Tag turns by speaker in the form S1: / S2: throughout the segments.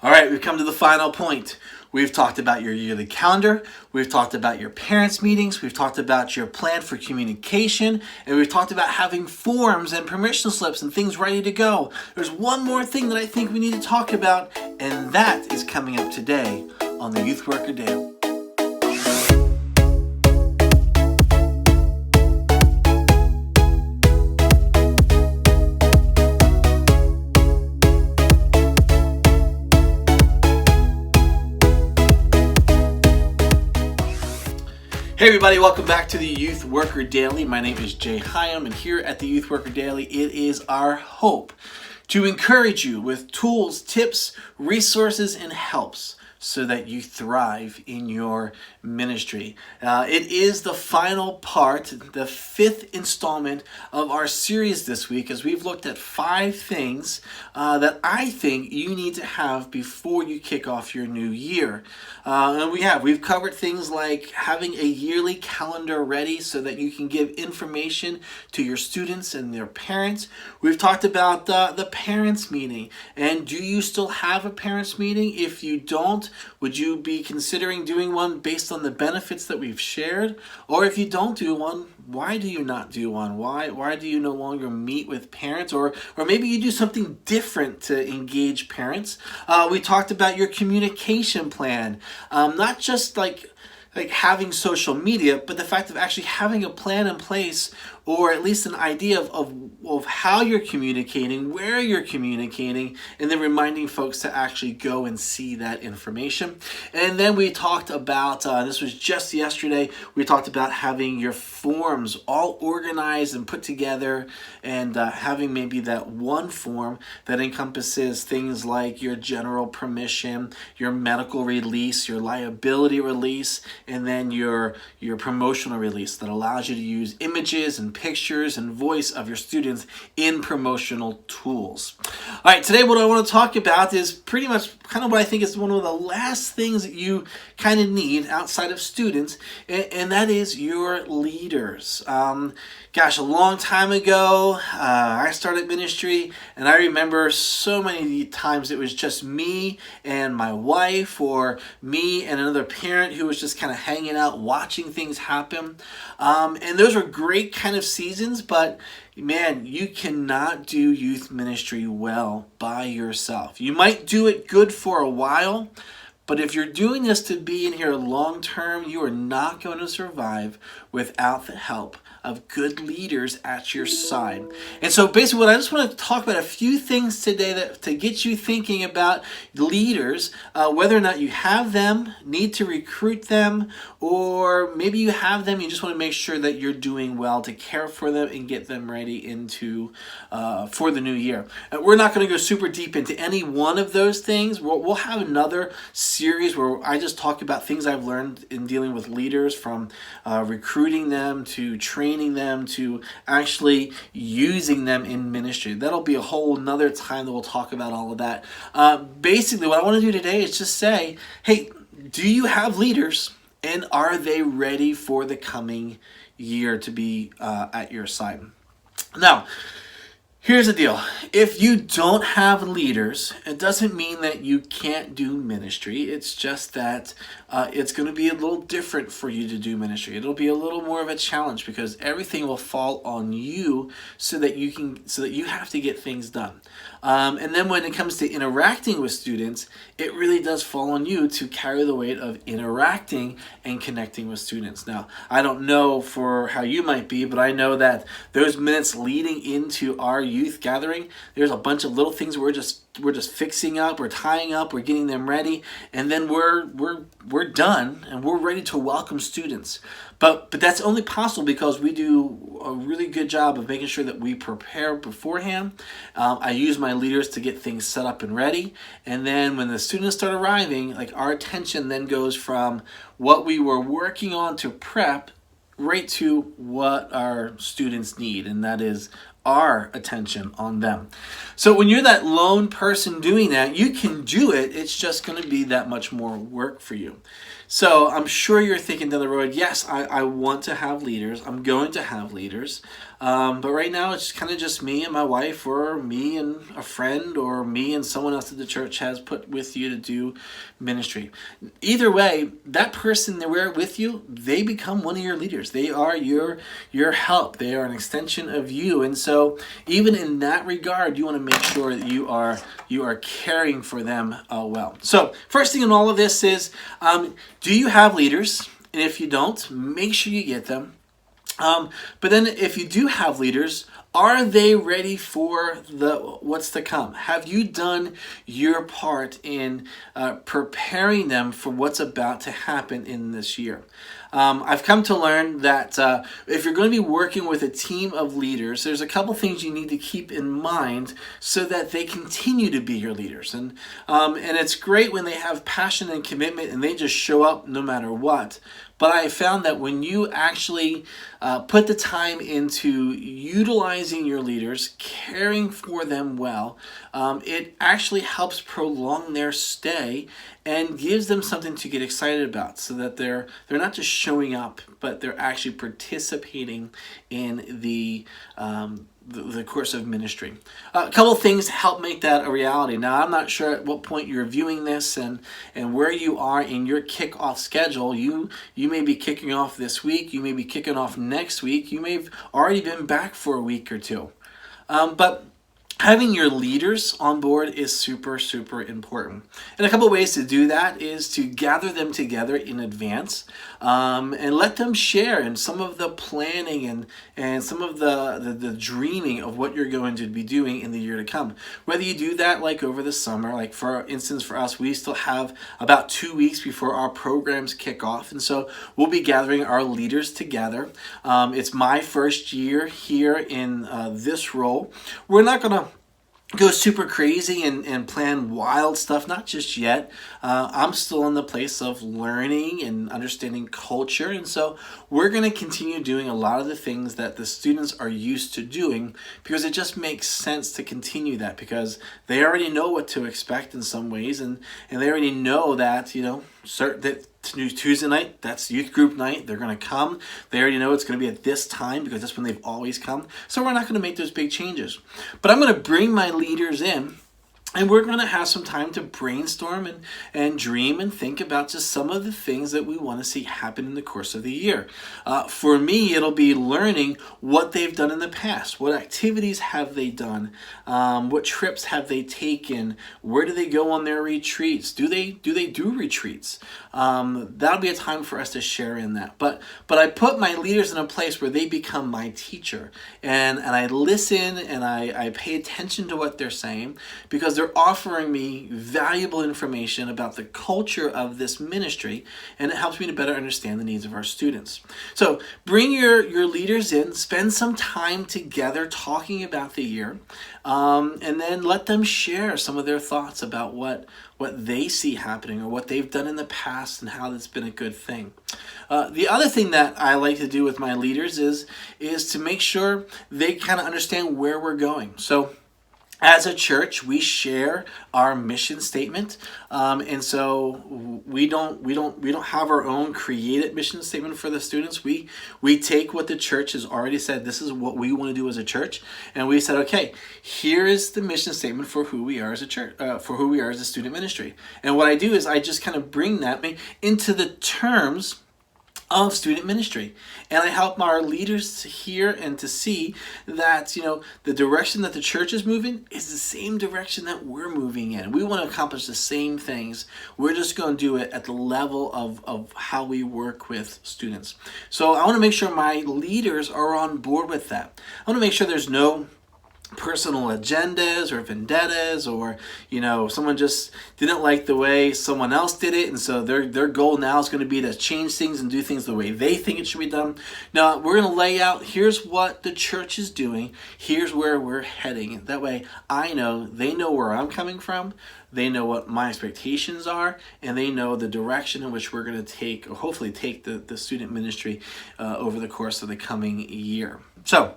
S1: All right, we've come to the final point. We've talked about your yearly calendar, we've talked about your parents' meetings, we've talked about your plan for communication, and we've talked about having forms and permission slips and things ready to go. There's one more thing that I think we need to talk about, and that is coming up today on the Youth Worker Daily. Hey everybody, welcome back to the Youth Worker Daily. My name is Jay Hyam, and here at the Youth Worker Daily, it is our hope to encourage you with tools, tips, resources, and helps so that you thrive in your ministry. It is the final part, the fifth installment of our series this week, as we've looked at 5 things that I think you need to have before you kick off your new year. And we've covered things like having a yearly calendar ready so that you can give information to your students and their parents. We've talked about the parents meeting, and do you still have a parents meeting? If you don't, would you be considering doing one based on the benefits that we've shared? Or if you don't do one, why do you not do one? Why do you no longer meet with parents? Or maybe you do something different to engage parents. We talked about your communication plan. Not just like having social media, but the fact of actually having a plan in place, or at least an idea of how you're communicating, where you're communicating, and then reminding folks to actually go and see that information. And then we talked about, this was just yesterday, we talked about having your forms all organized and put together, and having maybe that one form that encompasses things like your general permission, your medical release, your liability release, and then your promotional release that allows you to use images and pictures and voice of your students in promotional tools. All right, today what I want to talk about is pretty much kind of what I think is one of the last things that you kind of need outside of students, and that is your leaders. A long time ago, I started ministry, and I remember so many times it was just me and my wife, or me and another parent who was just kind of hanging out, watching things happen. And those were great kind of seasons, but man, you cannot do youth ministry well by yourself. You might do it good for a while, but if you're doing this to be in here long term, you are not going to survive without the help of good leaders at your side. And so basically what I just want to talk about a few things today that to get you thinking about leaders, whether or not you have them, need to recruit them, or maybe you have them, you just want to make sure that you're doing well to care for them and get them ready into for the new year. We're not going to go super deep into any one of those things. We'll have another series where I just talk about things I've learned in dealing with leaders, from recruiting them to training them to actually using them in ministry. That'll be a whole nother time that we'll talk about all of that. Basically, what I want to do today is just say, hey, do you have leaders, and are they ready for the coming year to be at your side? Now, here's the deal. If you don't have leaders, it doesn't mean that you can't do ministry. It's just that it's going to be a little different for you to do ministry. It'll be a little more of a challenge because everything will fall on you so that you have to get things done. And then when it comes to interacting with students, it really does fall on you to carry the weight of interacting and connecting with students. Now, I don't know for how you might be, but I know that those minutes leading into our youth gathering, there's a bunch of little things we're just fixing up, we're tying up, we're getting them ready, and then we're done and we're ready to welcome students. But that's only possible because we do a really good job of making sure that we prepare beforehand. I use my leaders to get things set up and ready, and then when the students start arriving, like our attention then goes from what we were working on to prep right to what our students need, and that is our attention on them. So when you're that lone person doing that, you can do it. It's just going to be that much more work for you. So I'm sure you're thinking down the road, yes, I want to have leaders. I'm going to have leaders. But right now it's kind of just me and my wife, or me and a friend, or me and someone else that the church has put with you to do ministry. Either way, that person that we're with you, they become one of your leaders. They are your help. They are an extension of you. And so even in that regard, you want to make sure that you are caring for them well. So first thing in all of this is, do you have leaders? And if you don't, make sure you get them. But then if you do have leaders, are they ready for what's to come? Have you done your part in preparing them for what's about to happen in this year? I've come to learn that if you're going to be working with a team of leaders, there's a couple things you need to keep in mind so that they continue to be your leaders. And it's great when they have passion and commitment and they just show up no matter what. But I found that when you actually put the time into utilizing your leaders, caring for them well, it actually helps prolong their stay and gives them something to get excited about, so that they're not just showing up, but they're actually participating in the course of ministry. A couple of things help make that a reality. Now, I'm not sure at what point you're viewing this and where you are in your kickoff schedule. You may be kicking off this week. You may be kicking off next week. You may have already been back for a week or two. But having your leaders on board is super, super important. And a couple of ways to do that is to gather them together in advance and let them share in some of the planning and some of the dreaming of what you're going to be doing in the year to come. Whether you do that like over the summer, like for instance for us, we still have about 2 weeks before our programs kick off. And so we'll be gathering our leaders together. It's my first year here in this role. We're not going to go super crazy and plan wild stuff, not just yet. I'm still in the place of learning and understanding culture, and so we're going to continue doing a lot of the things that the students are used to doing, because it just makes sense to continue that, because they already know what to expect in some ways, and they already know that, that Tuesday night, that's youth group night. They're going to come. They already know it's going to be at this time because that's when they've always come. So we're not going to make those big changes. But I'm going to bring my leaders in, and we're going to have some time to brainstorm and dream and think about just some of the things that we want to see happen in the course of the year. For me, it'll be learning what they've done in the past. What activities have they done? What trips have they taken? Where do they go on their retreats? Do they do retreats? That'll be a time for us to share in that. But I put my leaders in a place where they become my teacher. And I listen and I pay attention to what they're saying, because they're offering me valuable information about the culture of this ministry, and it helps me to better understand the needs of our students. So bring your leaders in, spend some time together talking about the year, and then let them share some of their thoughts about what they see happening or what they've done in the past and how that's been a good thing. The other thing that I like to do with my leaders is to make sure they kind of understand where we're going. So as a church, we share our mission statement, and so we don't have our own created mission statement for the students. We take what the church has already said. This is what we want to do as a church, and we said, okay, here is the mission statement for who we are as a church, for who we are as a student ministry. And what I do is I just kind of bring that into the terms of student ministry, and I help our leaders to hear and to see that the direction that the church is moving is the same direction that we're moving in. We want to accomplish the same things. We're just going to do it at the level of how we work with students. So I want to make sure my leaders are on board with that. I want to make sure there's no personal agendas or vendettas, or someone just didn't like the way someone else did it, and so their goal now is going to be to change things and do things the way they think it should be done. Now we're going to lay out, here's what the church is doing, here's where we're heading. That way they know where I'm coming from, they know what my expectations are, and they know the direction in which we're going to take, or hopefully take, the student ministry over the course of the coming year. So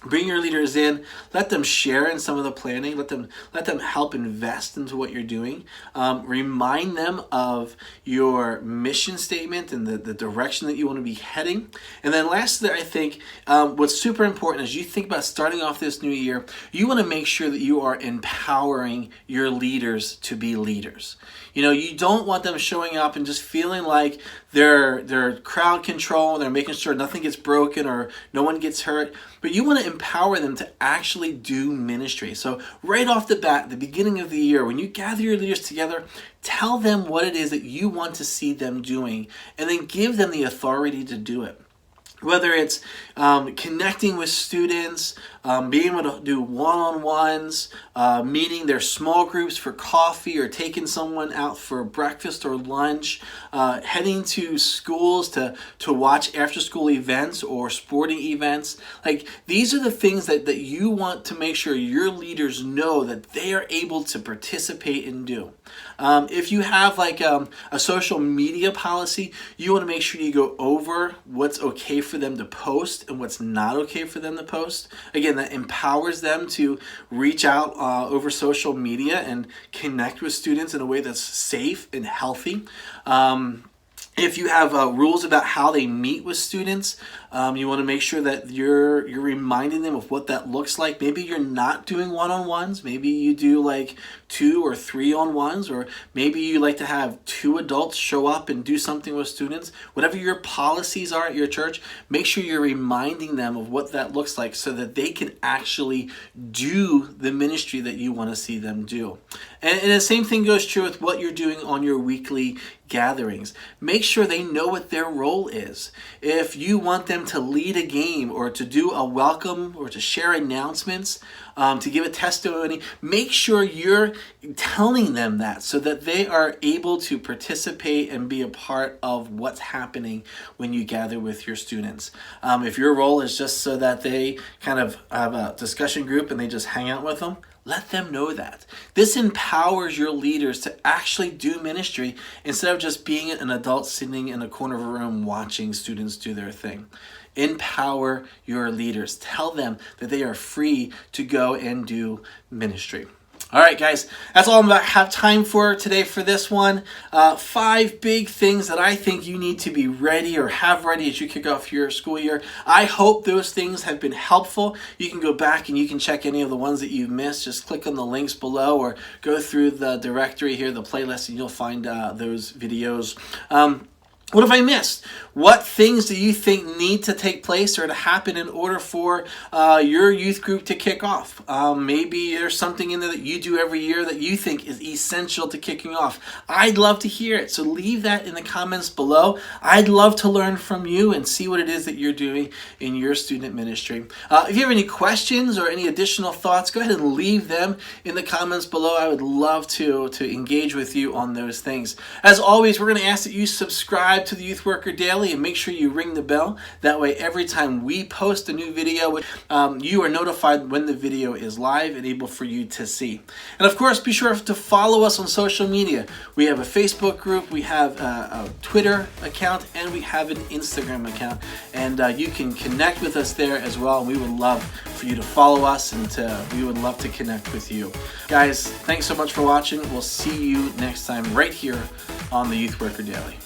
S1: Bring your leaders in, let them share in some of the planning, let them help invest into what you're doing. Remind them of your mission statement and the direction that you want to be heading. And then lastly, I think what's super important as you think about starting off this new year, you want to make sure that you are empowering your leaders to be leaders. You don't want them showing up and just feeling like they're crowd control, they're making sure nothing gets broken or no one gets hurt, but you want to empower them to actually do ministry. So right off the bat, the beginning of the year, when you gather your leaders together, tell them what it is that you want to see them doing, and then give them the authority to do it. Whether it's connecting with students, being able to do one-on-ones, meeting their small groups for coffee or taking someone out for breakfast or lunch, heading to schools to watch after-school events or sporting events. Like, these are the things that you want to make sure your leaders know that they are able to participate and do. If you have like a social media policy, you want to make sure you go over what's okay for them to post and what's not okay for them to post. Again, that empowers them to reach out over social media and connect with students in a way that's safe and healthy. If you have rules about how they meet with students, you want to make sure that you're reminding them of what that looks like. Maybe you're not doing one-on-ones. Maybe you do like 2 or 3-on-1s, or maybe you like to have 2 adults show up and do something with students. Whatever your policies are at your church, make sure you're reminding them of what that looks like so that they can actually do the ministry that you want to see them do. And the same thing goes true with what you're doing on your weekly gatherings. Make sure they know what their role is. If you want them to lead a game or to do a welcome or to share announcements, to give a testimony, make sure you're telling them that so that they are able to participate and be a part of what's happening when you gather with your students. If your role is just so that they kind of have a discussion group and they just hang out with them, let them know that. This empowers your leaders to actually do ministry instead of just being an adult sitting in a corner of a room watching students do their thing. Empower your leaders. Tell them that they are free to go and do ministry. All right, guys, that's all I'm about to have time for today for this one. 5 big things that I think you need to be ready or have ready as you kick off your school year. I hope those things have been helpful. You can go back and you can check any of the ones that you've missed. Just click on the links below or go through the directory here, the playlist, and you'll find those videos. What have I missed? What things do you think need to take place or to happen in order for your youth group to kick off? Maybe there's something in there that you do every year that you think is essential to kicking off. I'd love to hear it, so leave that in the comments below. I'd love to learn from you and see what it is that you're doing in your student ministry. If you have any questions or any additional thoughts, go ahead and leave them in the comments below. I would love to engage with you on those things. As always, we're going to ask that you subscribe to the Youth Worker Daily and make sure you ring the bell. That way, every time we post a new video, you are notified when the video is live and able for you to see. And of course, be sure to follow us on social media. We have a Facebook group, we have a Twitter account, and we have an Instagram account. And you can connect with us there as well. We would love for you to follow us, and we would love to connect with you. Guys, thanks so much for watching. We'll see you next time right here on the Youth Worker Daily.